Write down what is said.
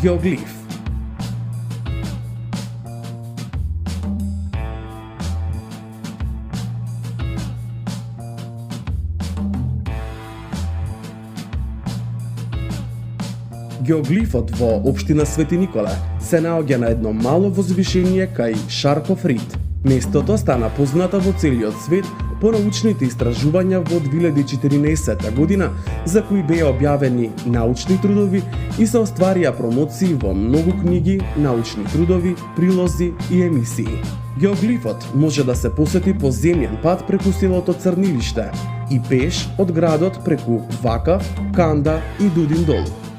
Геоглиф. Геоглифот во општина Свети Никола се наоѓа на едно мало возвишение кај Шарков Рид. Местото стана познато во целиот свет по научните истражувања во 2014 година, за кои беа објавени научни трудови и се остварија промоции во многу книги, научни трудови, прилози и емисии. Геоглифот може да се посети по земјен пат преку селото Црнилиште и пеш од градот преку Вакав, Канда и Дудин долу.